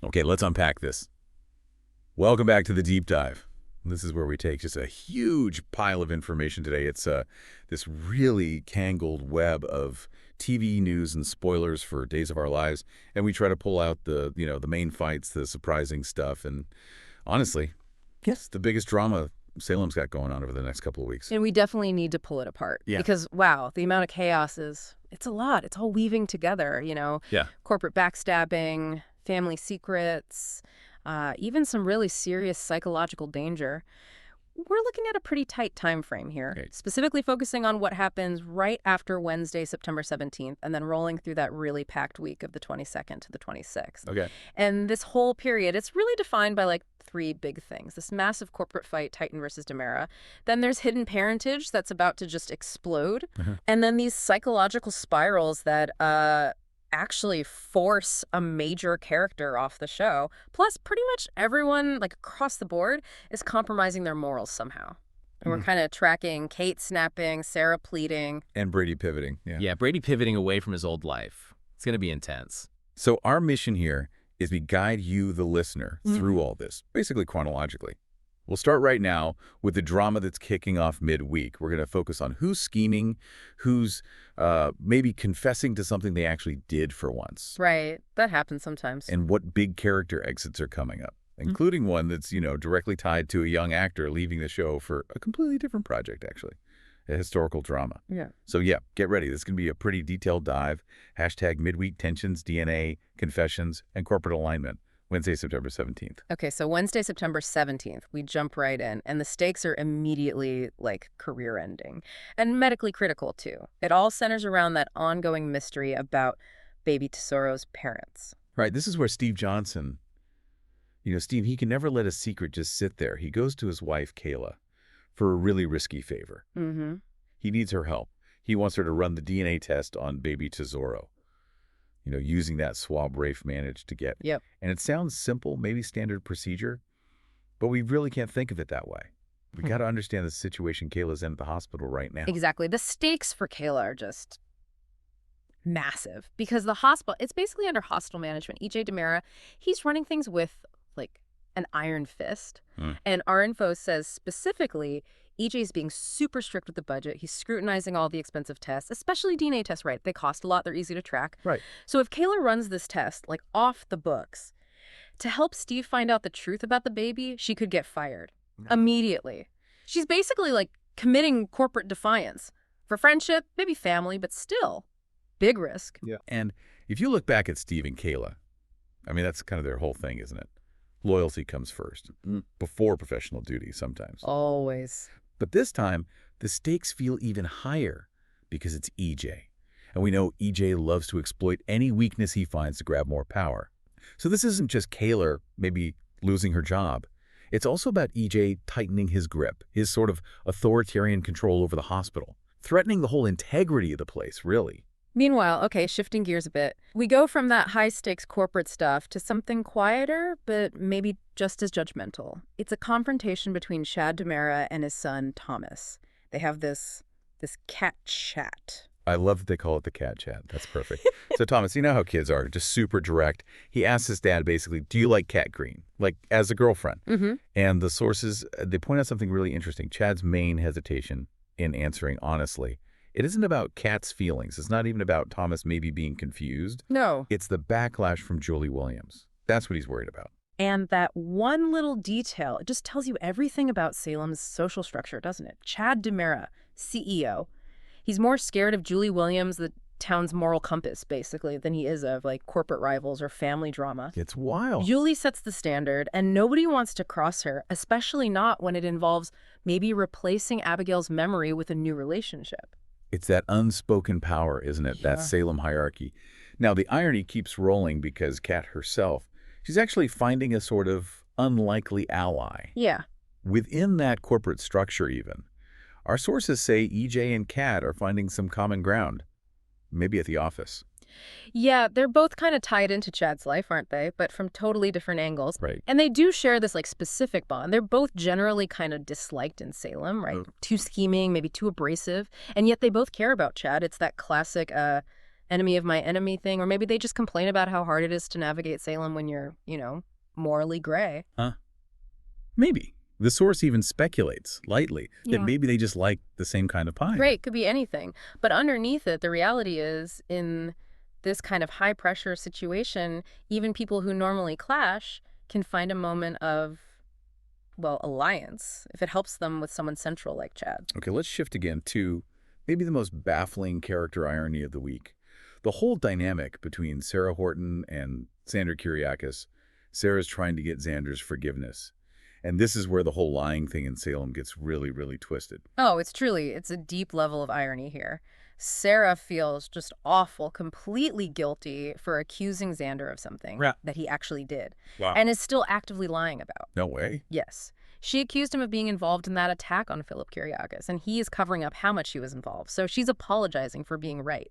Okay, let's unpack this. Welcome back to the deep dive. This is where we take just a huge pile of information today. It's this really tangled web of TV news and spoilers for Days of Our Lives, and we try to pull out the main fights, the surprising stuff, and honestly, yes, the biggest drama Salem's got going on over the next couple of weeks. And we definitely need to pull it apart. Yeah. Because, wow, the amount of chaos it's a lot. It's all weaving together, Yeah. Corporate backstabbing, family secrets, even some really serious psychological danger. We're looking at a pretty tight time frame here, Okay. specifically focusing on what happens right after Wednesday, September 17th, and then rolling through that really packed week of the 22nd to the 26th. Okay. And this whole period, it's really defined by like three big things. This massive corporate fight, Titan versus Demera. Then there's hidden parentage that's about to just explode. And then these psychological spirals that actually force a major character off the show. Plus, pretty much everyone, like across the board, is compromising their morals somehow. And we're kind of tracking Kate snapping, Sarah pleading. And Brady pivoting. Yeah, Brady pivoting away from his old life. It's going to be intense. So our mission here is we guide you, the listener, through all this, basically chronologically. We'll start right now with the drama that's kicking off midweek. We're going to focus on who's scheming, who's maybe confessing to something they actually did for once. Right. That happens sometimes. And what big character exits are coming up, including one that's, directly tied to a young actor leaving the show for a completely different project, actually, a historical drama. Yeah. So, yeah, get ready. This is going to be a pretty detailed dive. # midweek tensions, DNA, confessions, and corporate alignment. Wednesday, September 17th. Okay, so Wednesday, September 17th, we jump right in, and the stakes are immediately, like, career-ending. And medically critical, too. It all centers around that ongoing mystery about baby Tesoro's parents. Right, this is where Steve Johnson, Steve, he can never let a secret just sit there. He goes to his wife, Kayla, for a really risky favor. He needs her help. He wants her to run the DNA test on baby Tesoro. Using that swab Rafe managed to get. Yep. And it sounds simple, maybe standard procedure, but we really can't think of it that way. We got to understand the situation Kayla's in at the hospital right now. Exactly. The stakes for Kayla are just massive because the hospital, it's basically under hospital management. E.J. Demera, he's running things with, like, an iron fist. And our info says specifically EJ's being super strict with the budget. He's scrutinizing all the expensive tests, especially DNA tests, right? They cost a lot. They're easy to track. Right. So if Kayla runs this test, like, off the books, to help Steve find out the truth about the baby, she could get fired immediately. She's basically, like, committing corporate defiance for friendship, maybe family, but still big risk. Yeah. And if you look back at Steve and Kayla, I mean, that's kind of their whole thing, isn't it? Loyalty comes first, before professional duty sometimes. Always. But this time, the stakes feel even higher because it's EJ. And we know EJ loves to exploit any weakness he finds to grab more power. So this isn't just Kayla maybe losing her job. It's also about EJ tightening his grip, his sort of authoritarian control over the hospital, threatening the whole integrity of the place, really. Meanwhile, okay, shifting gears a bit, we go from that high-stakes corporate stuff to something quieter, but maybe just as judgmental. It's a confrontation between Chad Demera and his son, Thomas. They have this cat chat. I love that they call it the cat chat. That's perfect. So, Thomas, you know how kids are, just super direct. He asks his dad, basically, do you like Cat Green? Like, as a girlfriend. And the sources, they point out something really interesting. Chad's main hesitation in answering honestly. It isn't about Kat's feelings. It's not even about Thomas maybe being confused. No. It's the backlash from Julie Williams. That's what he's worried about. And that one little detail, it just tells you everything about Salem's social structure, doesn't it? Chad Demera, CEO. He's more scared of Julie Williams, the town's moral compass, basically, than he is of, like, corporate rivals or family drama. It's wild. Julie sets the standard, and nobody wants to cross her, especially not when it involves maybe replacing Abigail's memory with a new relationship. It's that unspoken power, isn't it? That Salem hierarchy. Now, the irony keeps rolling because Kat herself, she's actually finding a sort of unlikely ally. Yeah. Within that corporate structure, even. Our sources say EJ and Kat are finding some common ground. Maybe at the office. Yeah, they're both kind of tied into Chad's life, aren't they? But from totally different angles. Right. And they do share this, like, specific bond. They're both generally kind of disliked in Salem, right? Too scheming, maybe too abrasive. And yet they both care about Chad. It's that classic enemy of my enemy thing, or maybe they just complain about how hard it is to navigate Salem when you're, morally gray. Huh? Maybe. The source even speculates, lightly, that Yeah. maybe they just like the same kind of pie. Right, could be anything. But underneath it, the reality is, in this kind of high-pressure situation, even people who normally clash can find a moment of, well, alliance, if it helps them with someone central like Chad. Okay, let's shift again to maybe the most baffling character irony of the week. The whole dynamic between Sarah Horton and Xander Kyriakis. Sarah's trying to get Xander's forgiveness. And this is where the whole lying thing in Salem gets really, really twisted. Oh, it's a deep level of irony here. Sarah feels just awful, completely guilty for accusing Xander of something Yeah. that he actually did, Wow. and is still actively lying about. No way. Yes. She accused him of being involved in that attack on Philip Kyriakis, and he is covering up how much she was involved. So she's apologizing for being right,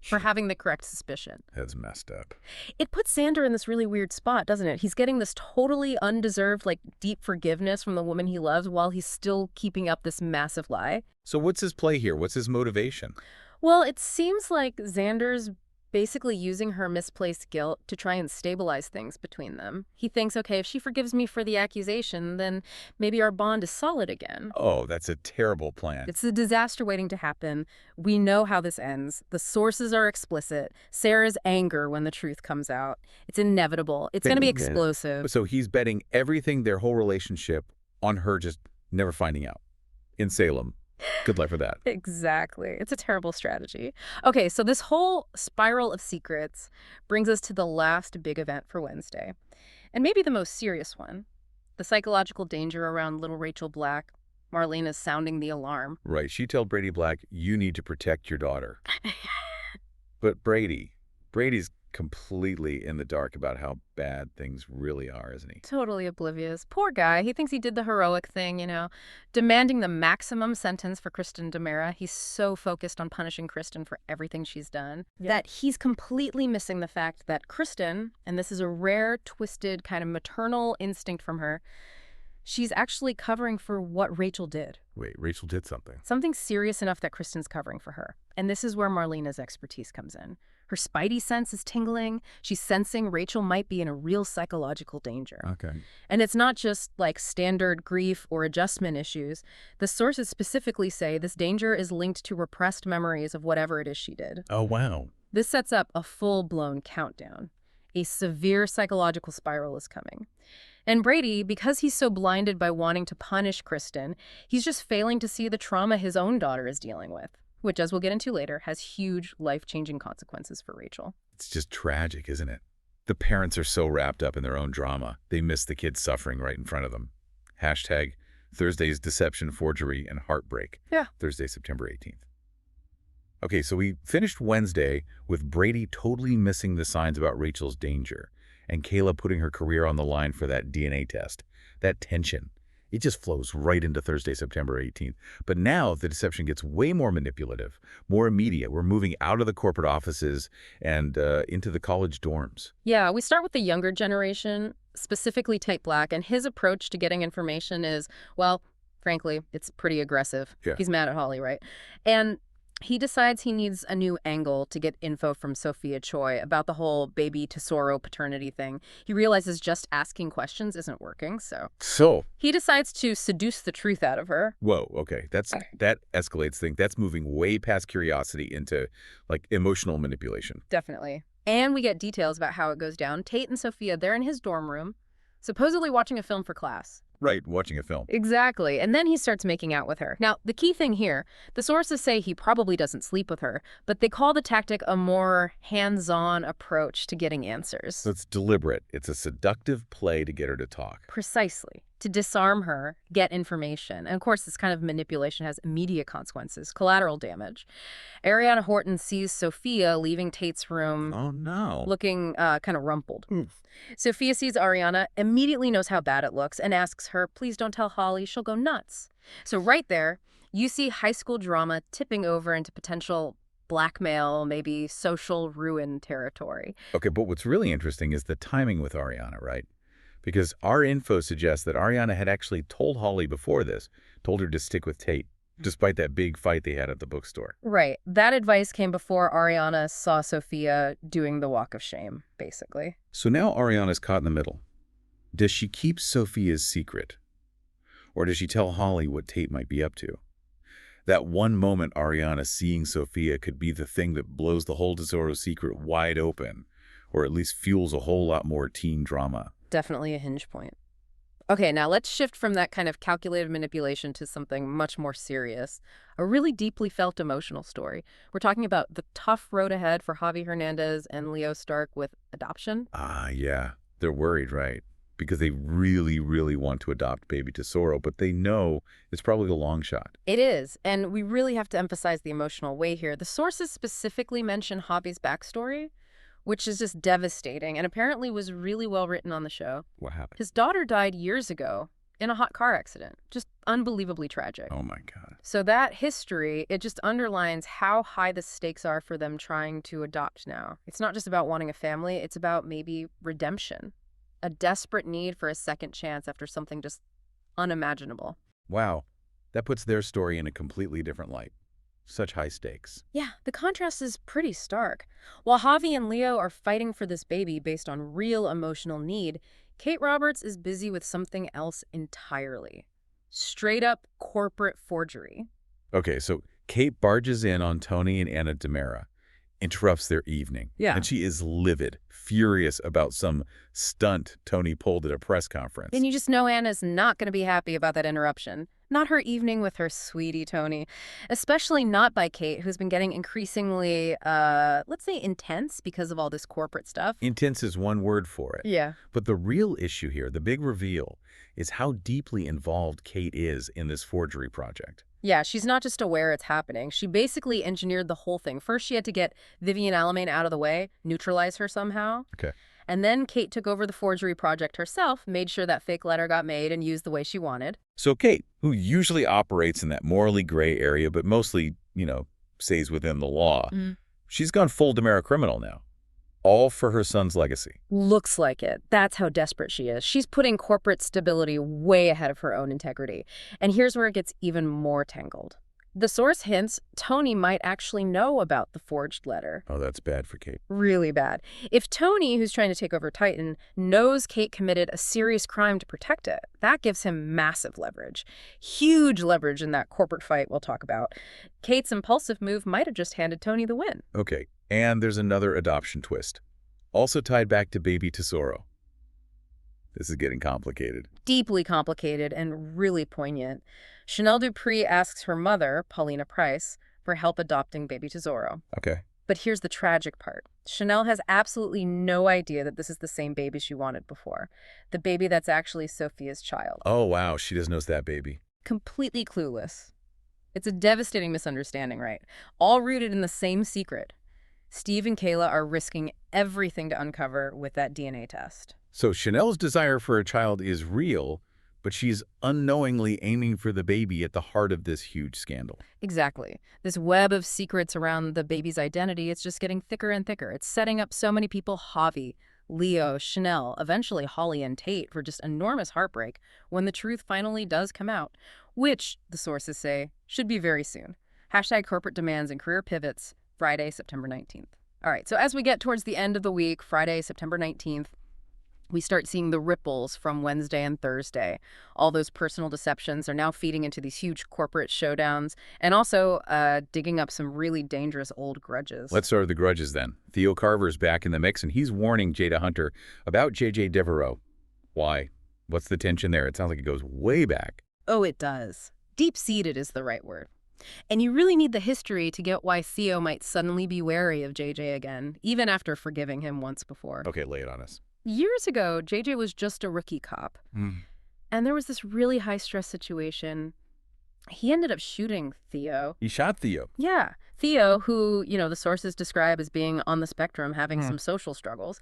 for having the correct suspicion. That's messed up. It puts Xander in this really weird spot, doesn't it? He's getting this totally undeserved, deep forgiveness from the woman he loves while he's still keeping up this massive lie. So what's his play here? What's his motivation? Well, it seems like Xander's basically using her misplaced guilt to try and stabilize things between them. He thinks, okay, if she forgives me for the accusation, then maybe our bond is solid again. Oh, that's a terrible plan. It's a disaster waiting to happen. We know how this ends. The sources are explicit. Sarah's anger when the truth comes out. It's inevitable. It's going to be explosive. So he's betting everything, their whole relationship, on her just never finding out. In Salem. Good luck for that. Exactly. It's a terrible strategy. Okay, so this whole spiral of secrets brings us to the last big event for Wednesday. And maybe the most serious one. The psychological danger around little Rachel Black. Marlene is sounding the alarm. Right. She told Brady Black, you need to protect your daughter. But Brady's completely in the dark about how bad things really are, isn't he? Totally oblivious. Poor guy. He thinks he did the heroic thing, demanding the maximum sentence for Kristen DiMera. He's so focused on punishing Kristen for everything she's done that he's completely missing the fact that Kristen, and this is a rare, twisted kind of maternal instinct from her, she's actually covering for what Rachel did. Wait, Rachel did something. Something serious enough that Kristen's covering for her. And this is where Marlena's expertise comes in. Her spidey sense is tingling. She's sensing Rachel might be in a real psychological danger. Okay. And it's not just like standard grief or adjustment issues. The sources specifically say this danger is linked to repressed memories of whatever it is she did. Oh, wow. This sets up a full-blown countdown. A severe psychological spiral is coming. And Brady, because he's so blinded by wanting to punish Kristen, he's just failing to see the trauma his own daughter is dealing with, which, as we'll get into later, has huge life-changing consequences for Rachel. It's just tragic, isn't it? The parents are so wrapped up in their own drama, they miss the kids suffering right in front of them. Hashtag Thursday's deception, forgery, and heartbreak. Yeah. Thursday, September 18th. Okay, so we finished Wednesday with Brady totally missing the signs about Rachel's danger, and Kayla putting her career on the line for that DNA test. That tension. It just flows right into Thursday, September 18th. But now the deception gets way more manipulative, more immediate. We're moving out of the corporate offices and into the college dorms. Yeah, we start with the younger generation, specifically Tate Black, and his approach to getting information is, well, frankly, it's pretty aggressive. Yeah. He's mad at Holly, right? And he decides he needs a new angle to get info from Sophia Choi about the whole baby Tesoro paternity thing. He realizes just asking questions isn't working, so he decides to seduce the truth out of her. Whoa, okay. That escalates things. That's moving way past curiosity into, emotional manipulation. Definitely. And we get details about how it goes down. Tate and Sophia, they're in his dorm room, supposedly watching a film for class. Right, watching a film. Exactly. And then he starts making out with her. Now, the key thing here, the sources say he probably doesn't sleep with her, but they call the tactic a more hands-on approach to getting answers. So it's deliberate. It's a seductive play to get her to talk. Precisely. To disarm her, get information. And of course, this kind of manipulation has immediate consequences, collateral damage. Ariana Horton sees Sophia leaving Tate's room. Oh, no. Looking kind of rumpled. Sophia sees Ariana, immediately knows how bad it looks, and asks her, please don't tell Holly, she'll go nuts. So right there, you see high school drama tipping over into potential blackmail, maybe social ruin territory. Okay, but what's really interesting is the timing with Ariana, right? Because our info suggests that Ariana had actually told Holly before this, told her to stick with Tate. despite that big fight they had at the bookstore. Right. That advice came before Ariana saw Sophia doing the walk of shame, basically. So now Ariana's caught in the middle. Does she keep Sophia's secret? Or does she tell Holly what Tate might be up to? That one moment Ariana seeing Sophia could be the thing that blows the whole Tesoro secret wide open, or at least fuels a whole lot more teen drama. Definitely a hinge point. Okay, now let's shift from that kind of calculated manipulation to something much more serious. A really deeply felt emotional story. We're talking about the tough road ahead for Javi Hernandez and Leo Stark with adoption. Ah, yeah. They're worried, right? Because they really, really want to adopt baby Tesoro, but they know it's probably a long shot. It is, and we really have to emphasize the emotional way here. The sources specifically mention Javi's backstory, which is just devastating and apparently was really well written on the show. What happened? His daughter died years ago in a hot car accident. Just unbelievably tragic. Oh my God. So that history, it just underlines how high the stakes are for them trying to adopt now. It's not just about wanting a family, it's about maybe redemption. A desperate need for a second chance after something just unimaginable. Wow. That puts their story in a completely different light. Such high stakes. Yeah, the contrast is pretty stark. While Javi and Leo are fighting for this baby based on real emotional need, Kate Roberts is busy with something else entirely. Straight up corporate forgery. Okay, so Kate barges in on Tony and Anna DiMera, interrupts their evening. Yeah. And she is livid, furious about some stunt Tony pulled at a press conference. And you just know Anna's not going to be happy about that interruption. Not her evening with her sweetie Tony. Especially not by Kate, who's been getting increasingly, let's say, intense because of all this corporate stuff. Intense is one word for it. Yeah. But the real issue here, the big reveal, is how deeply involved Kate is in this forgery project. Yeah, she's not just aware it's happening. She basically engineered the whole thing. First, she had to get Vivian Alamein out of the way, neutralize her somehow. Okay. And then Kate took over the forgery project herself, made sure that fake letter got made and used the way she wanted. So Kate, who usually operates in that morally gray area, but mostly, stays within the law, she's gone full DiMera criminal now. All for her son's legacy. Looks like it. That's how desperate she is. She's putting corporate stability way ahead of her own integrity. And here's where it gets even more tangled. The source hints Tony might actually know about the forged letter. Oh, that's bad for Kate. Really bad. If Tony, who's trying to take over Titan, knows Kate committed a serious crime to protect it, that gives him massive leverage. Huge leverage in that corporate fight we'll talk about. Kate's impulsive move might have just handed Tony the win. Okay, and there's another adoption twist. Also tied back to baby Tesoro. This is getting complicated. Deeply complicated and really poignant. Chanel Dupree asks her mother, Paulina Price, for help adopting baby Tesoro. Okay. But here's the tragic part. Chanel has absolutely no idea that this is the same baby she wanted before. The baby that's actually Sophia's child. Oh, wow, she doesn't know it's that baby. Completely clueless. It's a devastating misunderstanding, right? All rooted in the same secret. Steve and Kayla are risking everything to uncover with that DNA test. So Chanel's desire for a child is real, but she's unknowingly aiming for the baby at the heart of this huge scandal. Exactly. This web of secrets around the baby's identity, it's just getting thicker and thicker. It's setting up so many people, Javi, Leo, Chanel, eventually Holly and Tate, for just enormous heartbreak when the truth finally does come out, which, the sources say, should be very soon. Hashtag corporate demands and career pivots, Friday, September 19th. All right, so as we get towards the end of the week, Friday, September 19th, we start seeing the ripples from Wednesday and Thursday. All those personal deceptions are now feeding into these huge corporate showdowns and also digging up some really dangerous old grudges. Let's start with the grudges then. Theo Carver's back in the mix, and he's warning Jada Hunter about J.J. Devereaux. Why? What's the tension there? It sounds like it goes way back. Oh, it does. Deep-seated is the right word. And you really need the history to get why Theo might suddenly be wary of JJ again, even after forgiving him once before. Okay, lay it on us. Years ago, JJ was just a rookie cop. And there was this really high-stress situation. He ended up shooting Theo. He shot Theo. Yeah. Theo, who, the sources describe as being on the spectrum, having some social struggles.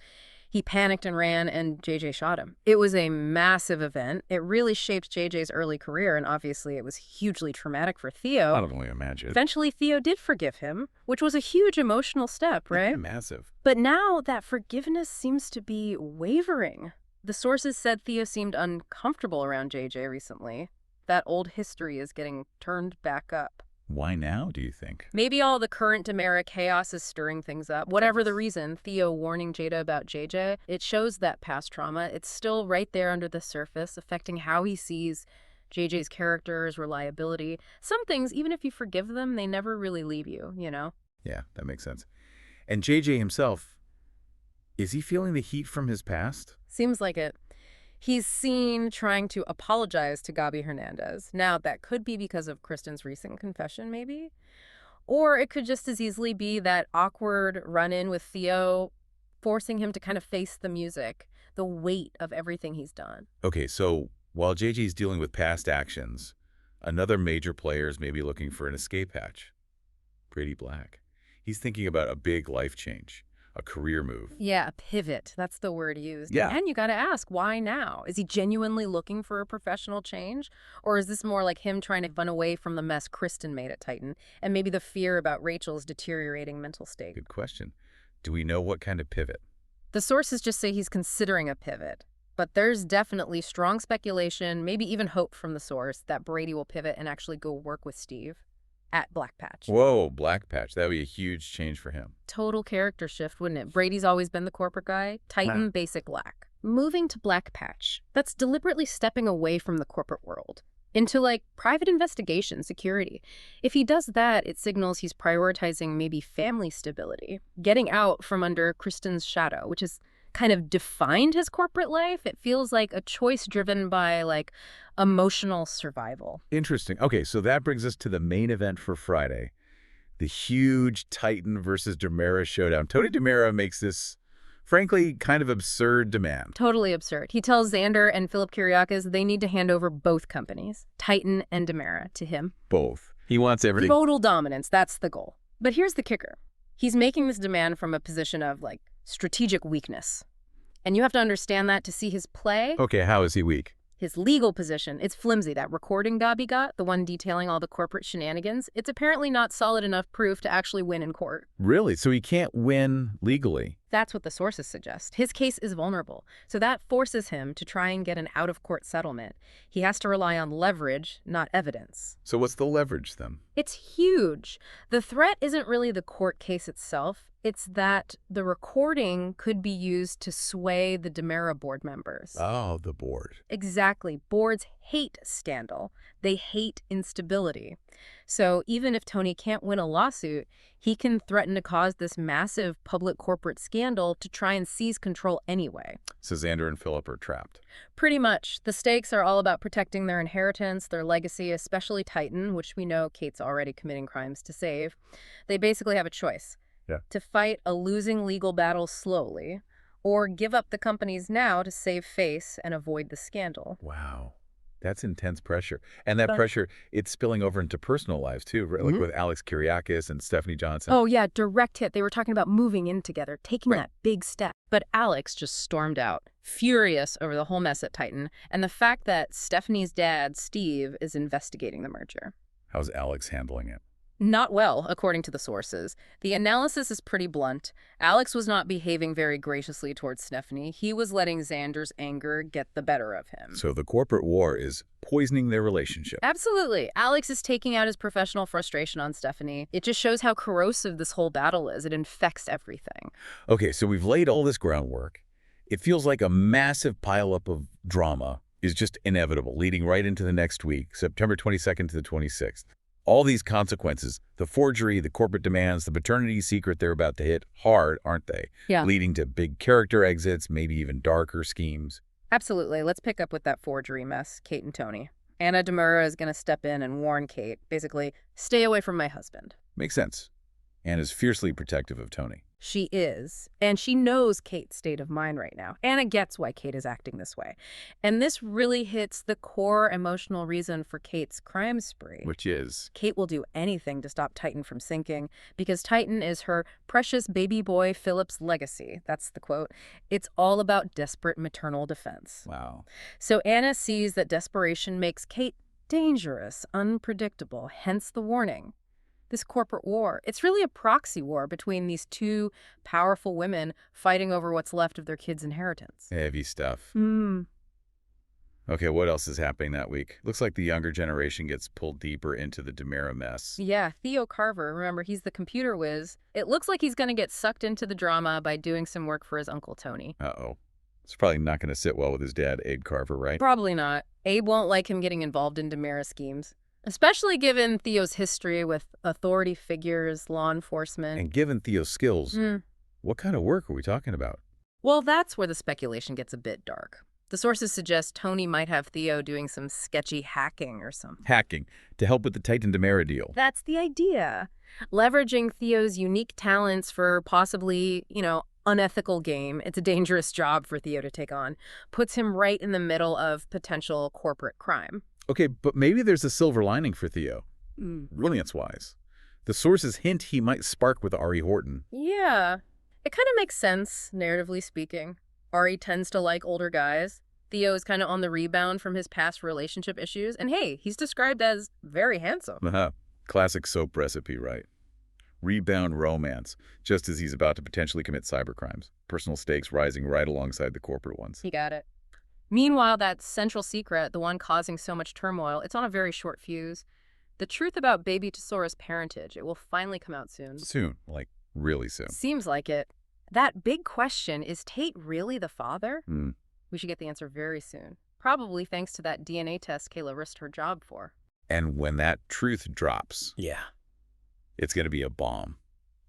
He panicked and ran, and JJ shot him. It was a massive event. It really shaped JJ's early career, and obviously it was hugely traumatic for Theo. I don't only imagine. Eventually, Theo did forgive him, which was a huge emotional step, right? Massive. But now that forgiveness seems to be wavering. The sources said Theo seemed uncomfortable around JJ recently. that old history is getting turned back up. Why now, do you think? Maybe all the current Demera chaos is stirring things up. Whatever the reason, Theo warning Jada about JJ, it shows that past trauma. It's still right there under the surface, affecting how he sees JJ's character's reliability. Some things, even if you forgive them, they never really leave you, you know? Yeah, that makes sense. And JJ himself, is he feeling the heat from his past? Seems like it. He's seen trying to apologize to Gabi Hernandez. Now, that could be because of Kristen's recent confession, maybe. Or it could just as easily be that awkward run-in with Theo, forcing him to kind of face the music, the weight of everything he's done. Okay, so while JJ's dealing with past actions, another major player is maybe looking for an escape hatch. Brady Black. He's thinking about a big life change. A career move. Yeah, a pivot. That's the word used. Yeah. And you got to ask, why now? Is he genuinely looking for a professional change? Or is this more like him trying to run away from the mess Kristen made at Titan and maybe the fear about Rachel's deteriorating mental state? Good question. Do we know what kind of pivot? The sources just say he's considering a pivot. But there's definitely strong speculation, maybe even hope from the source, that Brady will pivot and actually go work with Steve at Black Patch. Whoa, Black Patch. That would be a huge change for him. Total character shift, wouldn't it? Brady's always been the corporate guy. Titan, basic lack. Moving to Black Patch, that's deliberately stepping away from the corporate world into, like, private investigation, security. If he does that, it signals he's prioritizing maybe family stability, getting out from under Kristen's shadow, which is kind of defined his corporate life. It feels like a choice driven by, like, emotional survival. Interesting. Okay, so that brings us to the main event for Friday. The huge Titan versus Demera showdown. Tony Demera makes this, frankly, kind of absurd demand. Totally absurd. He tells Xander and Philip Kiriakis they need to hand over both companies, Titan and Demera, to him. Both. He wants everything. Total dominance, that's the goal. But here's the kicker. He's making this demand from a position of, like, strategic weakness. And you have to understand that to see his play. Okay, how is he weak? His legal position, it's flimsy. That recording Gabi got, the one detailing all the corporate shenanigans, it's apparently not solid enough proof to actually win in court. Really? So he can't win legally? That's what the sources suggest. His case is vulnerable, so that forces him to try and get an out-of-court settlement. He has to rely on leverage, not evidence. So what's the leverage then? It's huge. The threat isn't really the court case itself. It's that the recording could be used to sway the Demera board members. Oh, the board. Exactly. Boards hate scandal. They hate instability. So even if Tony can't win a lawsuit, he can threaten to cause this massive public corporate scandal to try and seize control anyway. So Xander and Philip are trapped. Pretty much. The stakes are all about protecting their inheritance, their legacy, especially Titan, which we know Kate's already committing crimes to save. They basically have a choice. Yeah. To fight a losing legal battle slowly, or give up the companies now to save face and avoid the scandal. Wow. That's intense pressure. And that pressure, it's spilling over into personal lives too, right? Like with Alex Kiriakis and Stephanie Johnson. Oh yeah, direct hit. They were talking about moving in together, taking that big step. But Alex just stormed out, furious over the whole mess at Titan, and the fact that Stephanie's dad, Steve, is investigating the merger. How's Alex handling it? Not well, according to the sources. The analysis is pretty blunt. Alex was not behaving very graciously towards Stephanie. He was letting Xander's anger get the better of him. So the corporate war is poisoning their relationship. Absolutely. Alex is taking out his professional frustration on Stephanie. It just shows how corrosive this whole battle is. It infects everything. Okay, so we've laid all this groundwork. It feels like a massive pileup of drama is just inevitable, leading right into the next week, September 22nd to the 26th. All these consequences, the forgery, the corporate demands, the paternity secret, they're about to hit hard, aren't they? Yeah. Leading to big character exits, maybe even darker schemes. Absolutely. Let's pick up with that forgery mess, Kate and Tony. Anna Demura is going to step in and warn Kate, basically, stay away from my husband. Makes sense. Anna's fiercely protective of Tony. She is. And she knows Kate's state of mind right now. Anna gets why Kate is acting this way. And this really hits the core emotional reason for Kate's crime spree. Which is? Kate will do anything to stop Titan from sinking because Titan is her precious baby boy Philip's legacy. That's the quote. It's all about desperate maternal defense. Wow. So Anna sees that desperation makes Kate dangerous, unpredictable, hence the warning. This corporate war, it's really a proxy war between these two powerful women fighting over what's left of their kids' inheritance. Heavy stuff. Okay, what else is happening that week? Looks like the younger generation gets pulled deeper into the DiMera mess. Yeah, Theo Carver, remember, he's the computer whiz. It looks like he's going to get sucked into the drama by doing some work for his Uncle Tony. Uh-oh. It's probably not going to sit well with his dad, Abe Carver, right? Probably not. Abe won't like him getting involved in DiMera schemes, especially given Theo's history with authority figures, law enforcement. And given Theo's skills, what kind of work are we talking about? Well, that's where the speculation gets a bit dark. The sources suggest Tony might have Theo doing some sketchy hacking or something. Hacking to help with the Titan DiMera deal. That's the idea. Leveraging Theo's unique talents for possibly, unethical game. It's a dangerous job for Theo to take on. Puts him right in the middle of potential corporate crime. Okay, but maybe there's a silver lining for Theo. Brilliance-wise. The sources hint he might spark with Ari Horton. Yeah. It kind of makes sense, narratively speaking. Ari tends to like older guys. Theo is kind of on the rebound from his past relationship issues. And hey, he's described as very handsome. Classic soap recipe, right? Rebound romance, just as he's about to potentially commit cybercrimes. Personal stakes rising right alongside the corporate ones. You got it. Meanwhile, that central secret, the one causing so much turmoil, it's on a very short fuse. The truth about baby Tesora's parentage, it will finally come out soon. Soon, like really soon. Seems like it. That big question, is Tate really the father? We should get the answer very soon. Probably thanks to that DNA test Kayla risked her job for. And when that truth drops, Yeah. it's going to be a bomb.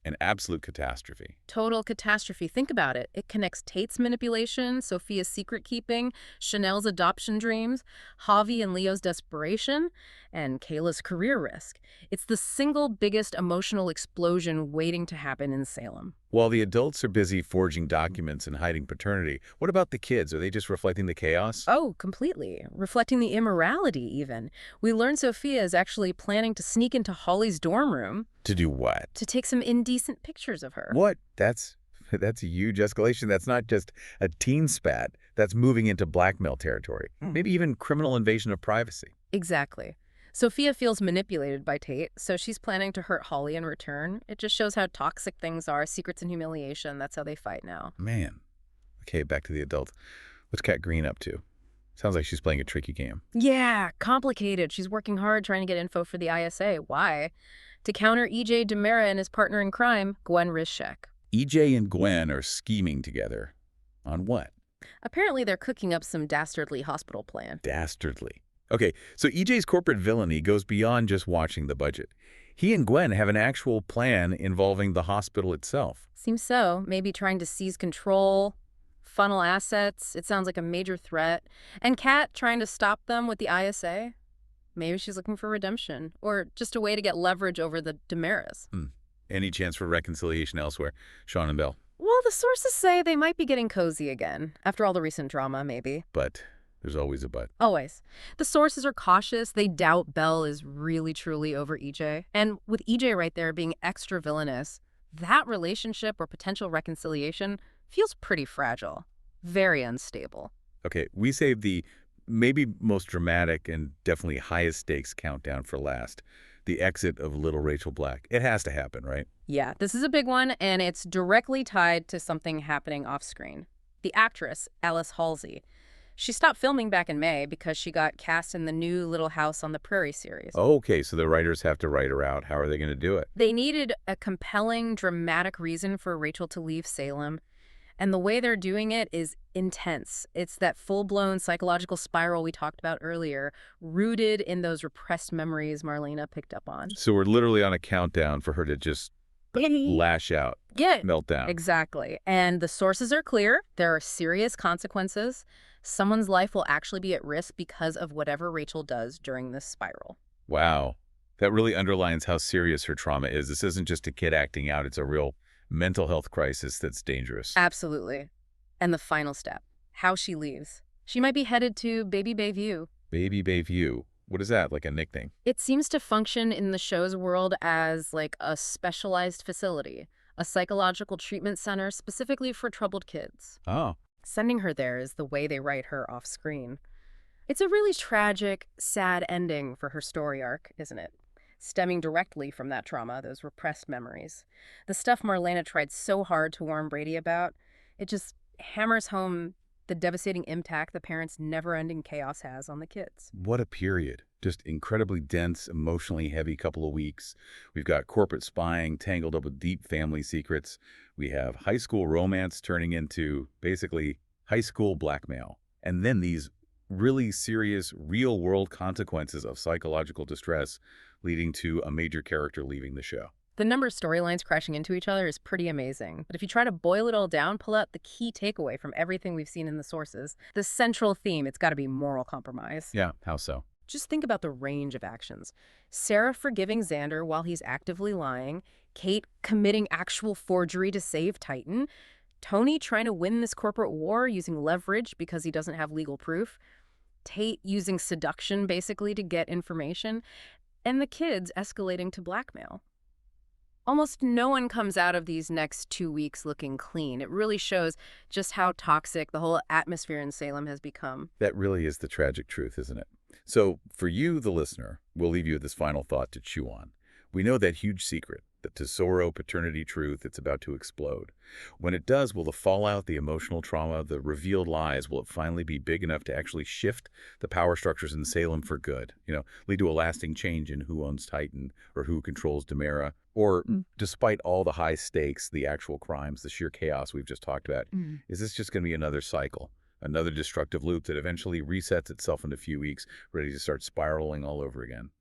An absolute catastrophe. Total catastrophe. Think about it. It connects Tate's manipulation, Sophia's secret-keeping, Chanel's adoption dreams, Javi and Leo's desperation, and Kayla's career risk. It's the single biggest emotional explosion waiting to happen in Salem. While the adults are busy forging documents and hiding paternity, what about the kids? Are they just reflecting the chaos? Oh, completely. Reflecting the immorality, even. We learn Sophia is actually planning to sneak into Holly's dorm room. To do what? To take some indecent pictures of her. What? That's a huge escalation. That's not just a teen spat. That's moving into blackmail territory. Maybe even criminal invasion of privacy. Exactly. Sophia feels manipulated by Tate, so she's planning to hurt Holly in return. It just shows how toxic things are, secrets and humiliation. That's how they fight now. Man. Okay, back to the adult. What's Kat Green up to? Sounds like she's playing a tricky game. Yeah, complicated. She's working hard trying to get info for the ISA. Why? To counter E.J. DiMera and his partner in crime, Gwen Rishek. EJ and Gwen are scheming together. On what? Apparently they're cooking up some dastardly hospital plan. Dastardly. Okay, so EJ's corporate villainy goes beyond just watching the budget. He and Gwen have an actual plan involving the hospital itself. Seems so. Maybe trying to seize control, funnel assets. It sounds like a major threat. And Kat trying to stop them with the ISA. Maybe she's looking for redemption, or just a way to get leverage over the DiMeras. Any chance for reconciliation elsewhere? Sean and Belle. Well, the sources say they might be getting cozy again, after all the recent drama, maybe. But there's always a but. Always. The sources are cautious. They doubt Belle is really, truly over EJ. And with EJ right there being extra villainous, that relationship or potential reconciliation feels pretty fragile. Very unstable. Okay, we saved the maybe most dramatic and definitely highest stakes countdown for last. The exit of little Rachel Black. It has to happen, right? Yeah, this is a big one, and it's directly tied to something happening off-screen. The actress, Alice Halsey. She stopped filming back in May because she got cast in the new Little House on the Prairie series. Okay, so the writers have to write her out. How are they going to do it? They needed a compelling, dramatic reason for Rachel to leave Salem. And the way they're doing it is intense. It's that full-blown psychological spiral we talked about earlier, rooted in those repressed memories Marlena picked up on. So we're literally on a countdown for her to just lash out, melt down. Exactly. And the sources are clear. There are serious consequences. Someone's life will actually be at risk because of whatever Rachel does during this spiral. Wow. That really underlines how serious her trauma is. This isn't just a kid acting out. It's a real mental health crisis that's dangerous. Absolutely. And the final step, how she leaves. She might be headed to Baby Bayview. Baby Bayview. What is that, like a nickname? It seems to function in the show's world as like a specialized facility, a psychological treatment center specifically for troubled kids. Oh. Sending her there is the way they write her off screen. It's a really tragic, sad ending for her story arc, isn't it? Stemming directly from that trauma, those repressed memories. The stuff Marlena tried so hard to warn Brady about, it just hammers home the devastating impact the parents' never-ending chaos has on the kids. What a period. Just incredibly dense, emotionally heavy couple of weeks. We've got corporate spying tangled up with deep family secrets. We have high school romance turning into, basically, high school blackmail. And then these really serious, real-world consequences of psychological distress leading to a major character leaving the show. The number of storylines crashing into each other is pretty amazing. But if you try to boil it all down, pull out the key takeaway from everything we've seen in the sources, the central theme, it's got to be moral compromise. Yeah, how so? Just think about the range of actions. Sarah forgiving Xander while he's actively lying, Kate committing actual forgery to save Titan, Tony trying to win this corporate war using leverage because he doesn't have legal proof, Tate using seduction basically to get information, and the kids escalating to blackmail. Almost no one comes out of these next 2 weeks looking clean. It really shows just how toxic the whole atmosphere in Salem has become. That really is the tragic truth, isn't it? So, for you, the listener, we'll leave you with this final thought to chew on. We know that huge secret, the Tesoro paternity truth, it's about to explode. When it does, will the fallout, the emotional trauma, the revealed lies, will it finally be big enough to actually shift the power structures in Salem for good? Lead to a lasting change in who owns Titan or who controls Demera? Or, despite all the high stakes, the actual crimes, the sheer chaos we've just talked about, is this just going to be another cycle? Another destructive loop that eventually resets itself in a few weeks, ready to start spiraling all over again?